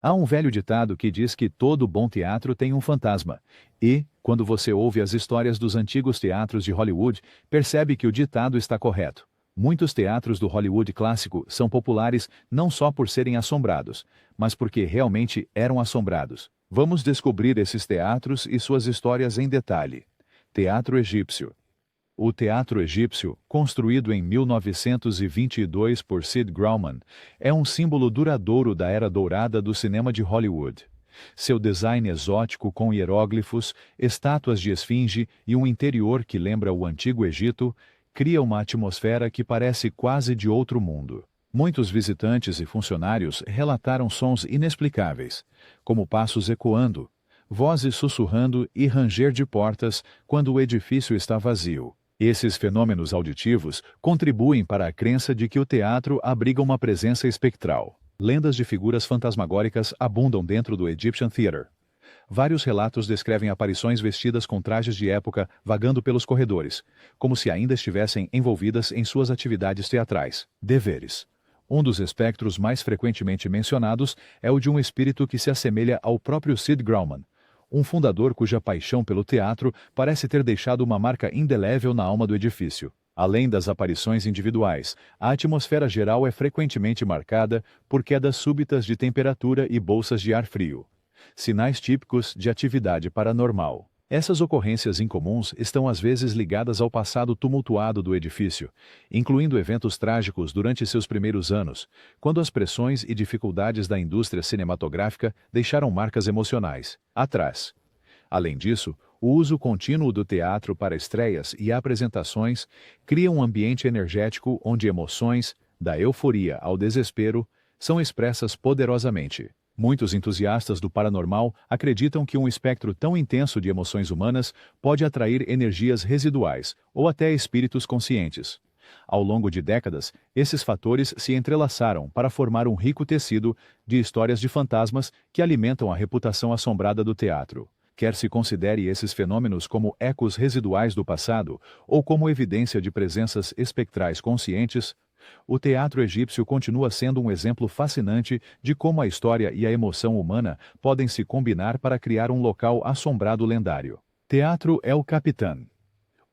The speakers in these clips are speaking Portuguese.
Há um velho ditado que diz que todo bom teatro tem um fantasma. E, quando você ouve as histórias dos antigos teatros de Hollywood, percebe que o ditado está correto. Muitos teatros do Hollywood clássico são populares não só por serem assombrados, mas porque realmente eram assombrados. Vamos descobrir esses teatros e suas histórias em detalhe. Teatro egípcio. O teatro egípcio, construído em 1922 por Sid Grauman, é um símbolo duradouro da era dourada do cinema de Hollywood. Seu design exótico com hieróglifos, estátuas de esfinge e um interior que lembra o Antigo Egito, cria uma atmosfera que parece quase de outro mundo. Muitos visitantes e funcionários relataram sons inexplicáveis, como passos ecoando, vozes sussurrando e ranger de portas quando o edifício está vazio. Esses fenômenos auditivos contribuem para a crença de que o teatro abriga uma presença espectral. Lendas de figuras fantasmagóricas abundam dentro do Egyptian Theater. Vários relatos descrevem aparições vestidas com trajes de época vagando pelos corredores, como se ainda estivessem envolvidas em suas atividades teatrais. Deveres. Um dos espectros mais frequentemente mencionados é o de um espírito que se assemelha ao próprio Sid Grauman, um fundador cuja paixão pelo teatro parece ter deixado uma marca indelével na alma do edifício. Além das aparições individuais, a atmosfera geral é frequentemente marcada por quedas súbitas de temperatura e bolsas de ar frio, sinais típicos de atividade paranormal. Essas ocorrências incomuns estão às vezes ligadas ao passado tumultuado do edifício, incluindo eventos trágicos durante seus primeiros anos, quando as pressões e dificuldades da indústria cinematográfica deixaram marcas emocionais atrás. Além disso, o uso contínuo do teatro para estreias e apresentações cria um ambiente energético onde emoções, da euforia ao desespero, são expressas poderosamente. Muitos entusiastas do paranormal acreditam que um espectro tão intenso de emoções humanas pode atrair energias residuais ou até espíritos conscientes. Ao longo de décadas, esses fatores se entrelaçaram para formar um rico tecido de histórias de fantasmas que alimentam a reputação assombrada do teatro. Quer se considere esses fenômenos como ecos residuais do passado ou como evidência de presenças espectrais conscientes, o teatro egípcio continua sendo um exemplo fascinante de como a história e a emoção humana podem se combinar para criar um local assombrado lendário. Teatro El Capitan.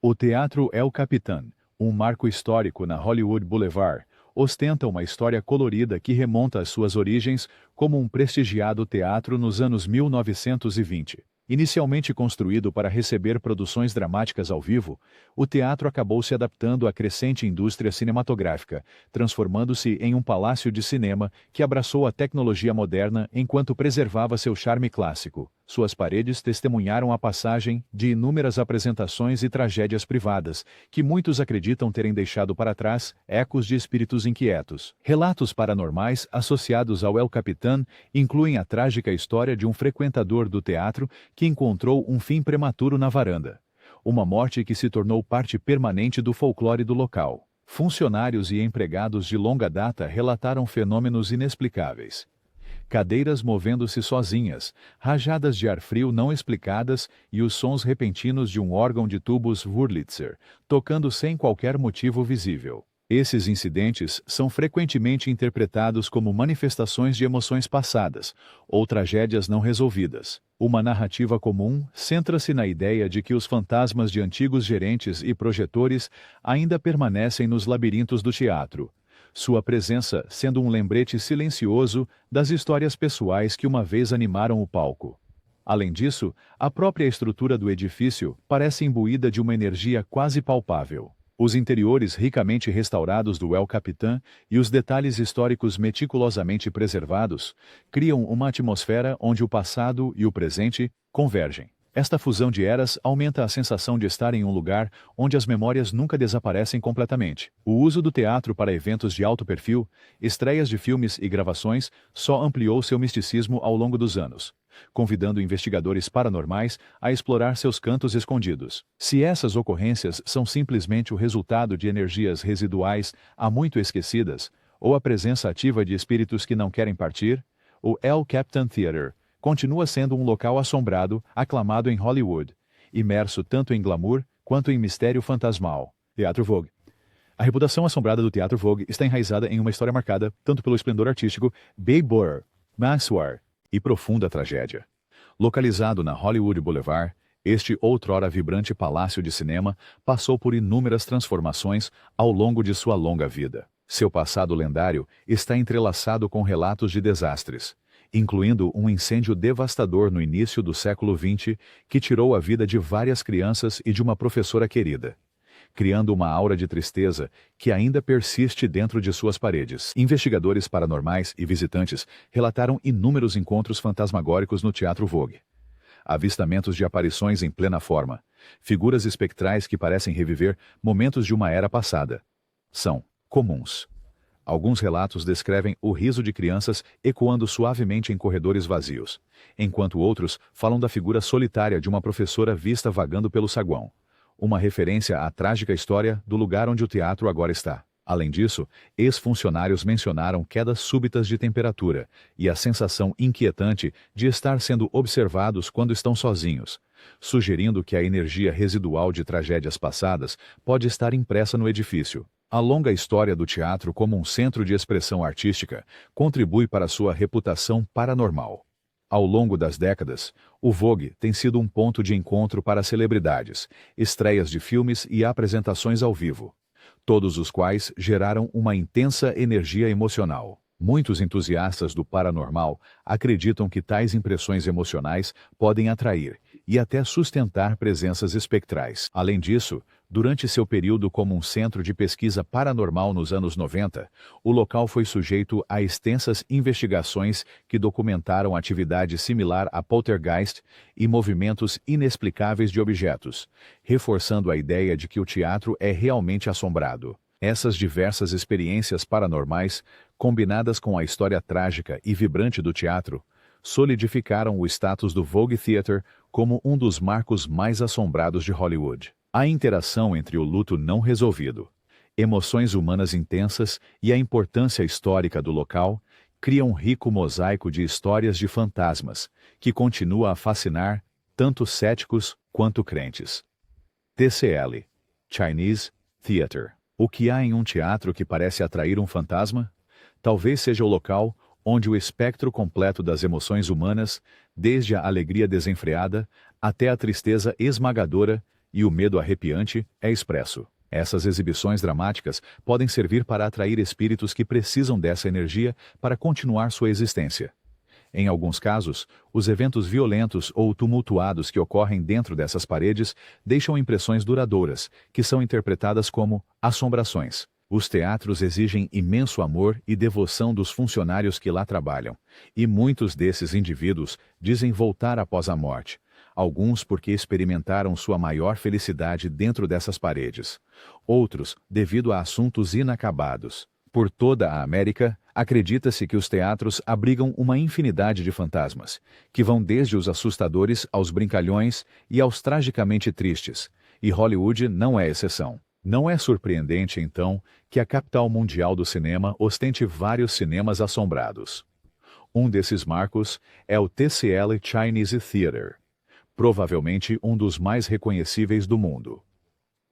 O Teatro El Capitan, um marco histórico na Hollywood Boulevard, ostenta uma história colorida que remonta às suas origens como um prestigiado teatro nos anos 1920. Inicialmente construído para receber produções dramáticas ao vivo, o teatro acabou se adaptando à crescente indústria cinematográfica, transformando-se em um palácio de cinema que abraçou a tecnologia moderna enquanto preservava seu charme clássico. Suas paredes testemunharam a passagem de inúmeras apresentações e tragédias privadas, que muitos acreditam terem deixado para trás ecos de espíritos inquietos. Relatos paranormais associados ao El Capitan incluem a trágica história de um frequentador do teatro que encontrou um fim prematuro na varanda. Uma morte que se tornou parte permanente do folclore do local. Funcionários e empregados de longa data relataram fenômenos inexplicáveis. Cadeiras movendo-se sozinhas, rajadas de ar frio não explicadas e os sons repentinos de um órgão de tubos Wurlitzer, tocando sem qualquer motivo visível. Esses incidentes são frequentemente interpretados como manifestações de emoções passadas ou tragédias não resolvidas. Uma narrativa comum centra-se na ideia de que os fantasmas de antigos gerentes e projetores ainda permanecem nos labirintos do teatro, sua presença sendo um lembrete silencioso das histórias pessoais que uma vez animaram o palco. Além disso, a própria estrutura do edifício parece imbuída de uma energia quase palpável. Os interiores ricamente restaurados do El Capitan e os detalhes históricos meticulosamente preservados criam uma atmosfera onde o passado e o presente convergem. Esta fusão de eras aumenta a sensação de estar em um lugar onde as memórias nunca desaparecem completamente. O uso do teatro para eventos de alto perfil, estreias de filmes e gravações só ampliou seu misticismo ao longo dos anos, convidando investigadores paranormais a explorar seus cantos escondidos. Se essas ocorrências são simplesmente o resultado de energias residuais há muito esquecidas, ou a presença ativa de espíritos que não querem partir, o El Capitan Theater continua sendo um local assombrado, aclamado em Hollywood, imerso tanto em glamour quanto em mistério fantasmal. Teatro Vogue. A reputação assombrada do Teatro Vogue está enraizada em uma história marcada tanto pelo esplendor artístico, Babe Borer, Maxwell e profunda tragédia. Localizado na Hollywood Boulevard, este outrora vibrante palácio de cinema passou por inúmeras transformações ao longo de sua longa vida. Seu passado lendário está entrelaçado com relatos de desastres, incluindo um incêndio devastador no início do século XX que tirou a vida de várias crianças e de uma professora querida, criando uma aura de tristeza que ainda persiste dentro de suas paredes. Investigadores paranormais e visitantes relataram inúmeros encontros fantasmagóricos no Teatro Vogue. Avistamentos de aparições em plena forma, figuras espectrais que parecem reviver momentos de uma era passada. São comuns. Alguns relatos descrevem o riso de crianças ecoando suavemente em corredores vazios, enquanto outros falam da figura solitária de uma professora vista vagando pelo saguão, uma referência à trágica história do lugar onde o teatro agora está. Além disso, ex-funcionários mencionaram quedas súbitas de temperatura e a sensação inquietante de estar sendo observados quando estão sozinhos, sugerindo que a energia residual de tragédias passadas pode estar impressa no edifício. A longa história do teatro como um centro de expressão artística contribui para sua reputação paranormal. Ao longo das décadas, o Vogue tem sido um ponto de encontro para celebridades, estreias de filmes e apresentações ao vivo, todos os quais geraram uma intensa energia emocional. Muitos entusiastas do paranormal acreditam que tais impressões emocionais podem atrair e até sustentar presenças espectrais. Além disso, durante seu período como um centro de pesquisa paranormal nos anos 90, o local foi sujeito a extensas investigações que documentaram atividade similar a poltergeist e movimentos inexplicáveis de objetos, reforçando a ideia de que o teatro é realmente assombrado. Essas diversas experiências paranormais, combinadas com a história trágica e vibrante do teatro, solidificaram o status do Vogue Theatre como um dos marcos mais assombrados de Hollywood. A interação entre o luto não resolvido, emoções humanas intensas e a importância histórica do local criam um rico mosaico de histórias de fantasmas, que continua a fascinar tanto céticos quanto crentes. TCL Chinese Theatre. O que há em um teatro que parece atrair um fantasma? Talvez seja o local onde o espectro completo das emoções humanas, desde a alegria desenfreada até a tristeza esmagadora e o medo arrepiante, é expresso. Essas exibições dramáticas podem servir para atrair espíritos que precisam dessa energia para continuar sua existência. Em alguns casos, os eventos violentos ou tumultuados que ocorrem dentro dessas paredes deixam impressões duradouras, que são interpretadas como assombrações. Os teatros exigem imenso amor e devoção dos funcionários que lá trabalham, e muitos desses indivíduos dizem voltar após a morte, alguns porque experimentaram sua maior felicidade dentro dessas paredes, outros devido a assuntos inacabados. Por toda a América, acredita-se que os teatros abrigam uma infinidade de fantasmas, que vão desde os assustadores aos brincalhões e aos tragicamente tristes, e Hollywood não é exceção. Não é surpreendente, então, que a capital mundial do cinema ostente vários cinemas assombrados. Um desses marcos é o TCL Chinese Theatre, provavelmente um dos mais reconhecíveis do mundo.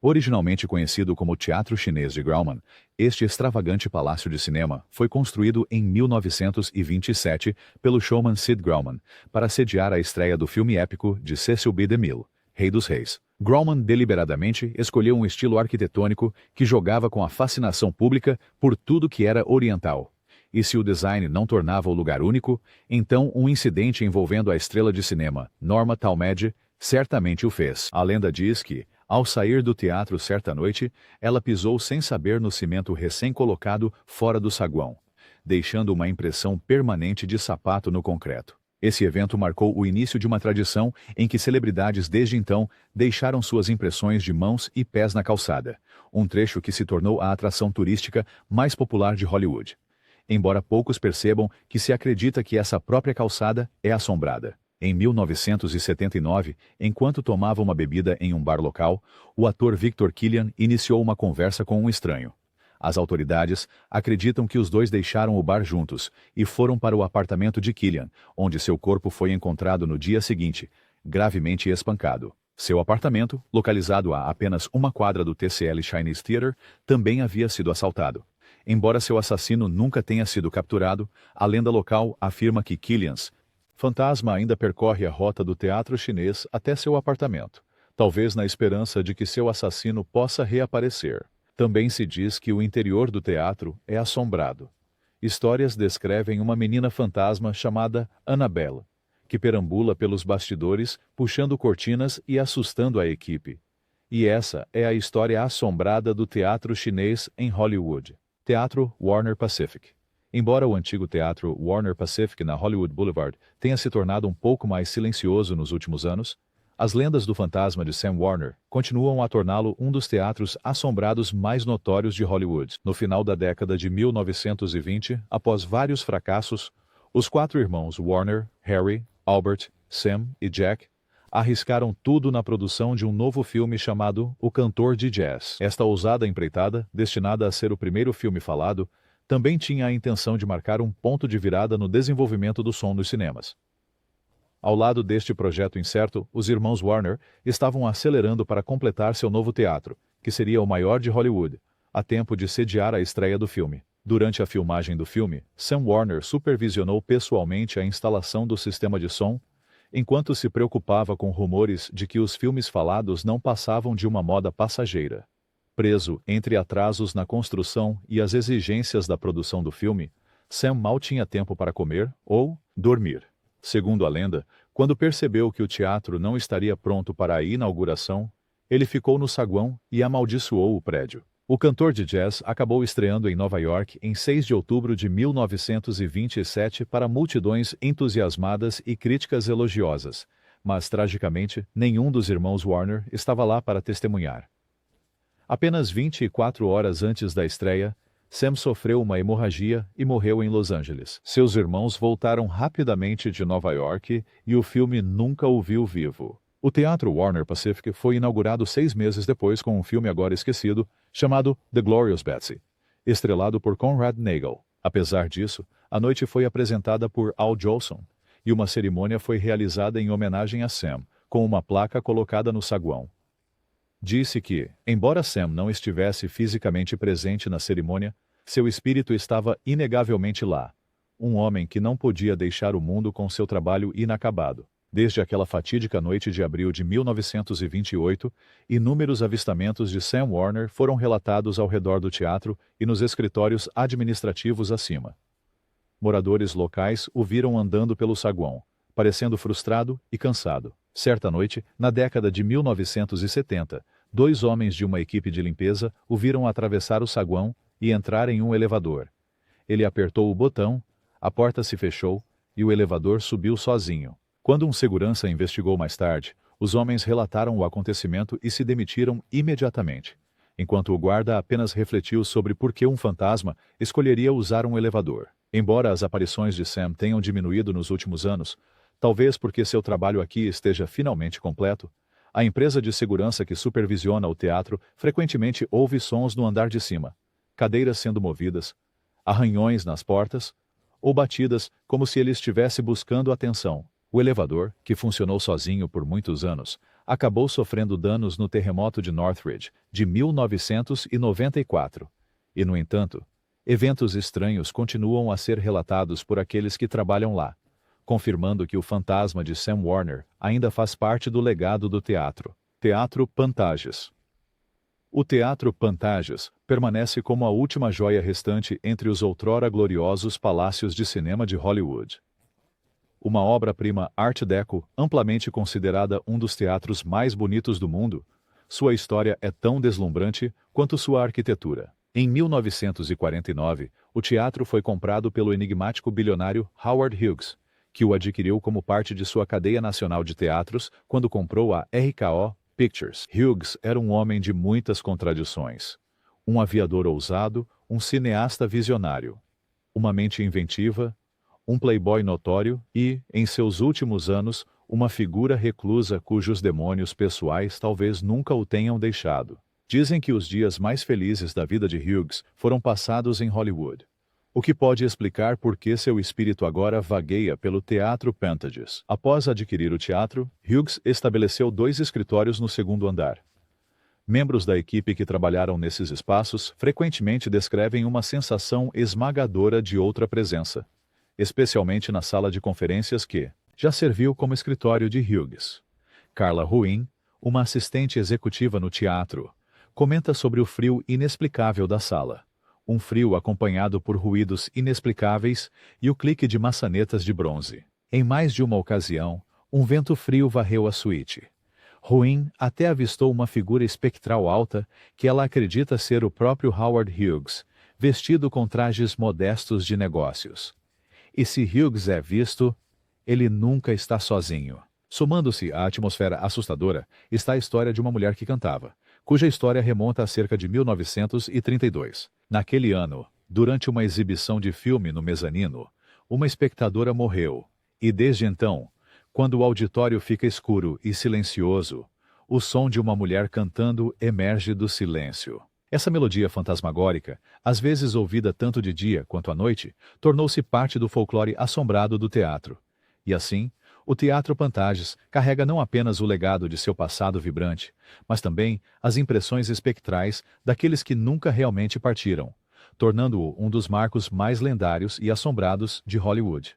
Originalmente conhecido como Teatro Chinês de Grauman, este extravagante palácio de cinema foi construído em 1927 pelo showman Sid Grauman para sediar a estreia do filme épico de Cecil B. DeMille, Rei dos Reis. Grauman deliberadamente escolheu um estilo arquitetônico que jogava com a fascinação pública por tudo que era oriental. E se o design não tornava o lugar único, então um incidente envolvendo a estrela de cinema, Norma Talmadge, certamente o fez. A lenda diz que, ao sair do teatro certa noite, ela pisou sem saber no cimento recém-colocado fora do saguão, deixando uma impressão permanente de sapato no concreto. Esse evento marcou o início de uma tradição em que celebridades desde então deixaram suas impressões de mãos e pés na calçada, um trecho que se tornou a atração turística mais popular de Hollywood. Embora poucos percebam que se acredita que essa própria calçada é assombrada. Em 1979, enquanto tomava uma bebida em um bar local, o ator Victor Killian iniciou uma conversa com um estranho. As autoridades acreditam que os dois deixaram o bar juntos e foram para o apartamento de Killian, onde seu corpo foi encontrado no dia seguinte, gravemente espancado. Seu apartamento, localizado a apenas uma quadra do TCL Chinese Theatre, também havia sido assaltado. Embora seu assassino nunca tenha sido capturado, a lenda local afirma que Killian Fantasma ainda percorre a rota do teatro chinês até seu apartamento, talvez na esperança de que seu assassino possa reaparecer. Também se diz que o interior do teatro é assombrado. Histórias descrevem uma menina fantasma chamada Annabelle, que perambula pelos bastidores, puxando cortinas e assustando a equipe. E essa é a história assombrada do teatro chinês em Hollywood. Teatro Warner Pacific. Embora o antigo teatro Warner Pacific na Hollywood Boulevard tenha se tornado um pouco mais silencioso nos últimos anos, as lendas do fantasma de Sam Warner continuam a torná-lo um dos teatros assombrados mais notórios de Hollywood. No final da década de 1920, após vários fracassos, os 4 irmãos Warner, Harry, Albert, Sam e Jack arriscaram tudo na produção de um novo filme chamado O Cantor de Jazz. Esta ousada empreitada, destinada a ser o primeiro filme falado, também tinha a intenção de marcar um ponto de virada no desenvolvimento do som nos cinemas. Ao lado deste projeto incerto, os irmãos Warner estavam acelerando para completar seu novo teatro, que seria o maior de Hollywood, a tempo de sediar a estreia do filme. Durante a filmagem do filme, Sam Warner supervisionou pessoalmente a instalação do sistema de som, enquanto se preocupava com rumores de que os filmes falados não passavam de uma moda passageira. Preso entre atrasos na construção e as exigências da produção do filme, Sam mal tinha tempo para comer ou dormir. Segundo a lenda, quando percebeu que o teatro não estaria pronto para a inauguração, ele ficou no saguão e amaldiçoou o prédio. O Cantor de Jazz acabou estreando em Nova York em 6 de outubro de 1927 para multidões entusiasmadas e críticas elogiosas, mas, tragicamente, nenhum dos irmãos Warner estava lá para testemunhar. Apenas 24 horas antes da estreia, Sam sofreu uma hemorragia e morreu em Los Angeles. Seus irmãos voltaram rapidamente de Nova York e o filme nunca o viu vivo. O Teatro Warner Pacific foi inaugurado 6 meses depois com um filme agora esquecido, chamado The Glorious Betsy, estrelado por Conrad Nagel. Apesar disso, a noite foi apresentada por Al Jolson, e uma cerimônia foi realizada em homenagem a Sam, com uma placa colocada no saguão. Disse que, embora Sam não estivesse fisicamente presente na cerimônia, seu espírito estava inegavelmente lá, um homem que não podia deixar o mundo com seu trabalho inacabado. Desde aquela fatídica noite de abril de 1928, inúmeros avistamentos de Sam Warner foram relatados ao redor do teatro e nos escritórios administrativos acima. Moradores locais o viram andando pelo saguão, parecendo frustrado e cansado. Certa noite, na década de 1970, 2 homens de uma equipe de limpeza o viram atravessar o saguão e entrar em um elevador. Ele apertou o botão, a porta se fechou e o elevador subiu sozinho. Quando um segurança investigou mais tarde, os homens relataram o acontecimento e se demitiram imediatamente, enquanto o guarda apenas refletiu sobre por que um fantasma escolheria usar um elevador. Embora as aparições de Sam tenham diminuído nos últimos anos, talvez porque seu trabalho aqui esteja finalmente completo, a empresa de segurança que supervisiona o teatro frequentemente ouve sons no andar de cima, cadeiras sendo movidas, arranhões nas portas, ou batidas como se ele estivesse buscando atenção. O elevador, que funcionou sozinho por muitos anos, acabou sofrendo danos no terremoto de Northridge, de 1994. E, no entanto, eventos estranhos continuam a ser relatados por aqueles que trabalham lá, confirmando que o fantasma de Sam Warner ainda faz parte do legado do teatro. Teatro Pantages. O Teatro Pantages permanece como a última joia restante entre os outrora gloriosos palácios de cinema de Hollywood. Uma obra-prima Art Deco, amplamente considerada um dos teatros mais bonitos do mundo, sua história é tão deslumbrante quanto sua arquitetura. Em 1949, o teatro foi comprado pelo enigmático bilionário Howard Hughes, que o adquiriu como parte de sua cadeia nacional de teatros quando comprou a RKO Pictures. Hughes era um homem de muitas contradições. Um aviador ousado, um cineasta visionário, uma mente inventiva, um playboy notório e, em seus últimos anos, uma figura reclusa cujos demônios pessoais talvez nunca o tenham deixado. Dizem que os dias mais felizes da vida de Hughes foram passados em Hollywood, o que pode explicar por que seu espírito agora vagueia pelo Teatro Pantages. Após adquirir o teatro, Hughes estabeleceu 2 escritórios no 2º andar. Membros da equipe que trabalharam nesses espaços frequentemente descrevem uma sensação esmagadora de outra presença, especialmente na sala de conferências que, já serviu como escritório de Hughes. Carla Ruin, uma assistente executiva no teatro, comenta sobre o frio inexplicável da sala. Um frio acompanhado por ruídos inexplicáveis e o clique de maçanetas de bronze. Em mais de uma ocasião, um vento frio varreu a suíte. Ruin até avistou uma figura espectral alta que ela acredita ser o próprio Howard Hughes, vestido com trajes modestos de negócios. E se Hughes é visto, ele nunca está sozinho. Somando-se à atmosfera assustadora, está a história de uma mulher que cantava, cuja história remonta a cerca de 1932. Naquele ano, durante uma exibição de filme no mezanino, uma espectadora morreu, e desde então, quando o auditório fica escuro e silencioso, o som de uma mulher cantando emerge do silêncio. Essa melodia fantasmagórica, às vezes ouvida tanto de dia quanto à noite, tornou-se parte do folclore assombrado do teatro. E assim, o Teatro Pantages carrega não apenas o legado de seu passado vibrante, mas também as impressões espectrais daqueles que nunca realmente partiram, tornando-o um dos marcos mais lendários e assombrados de Hollywood.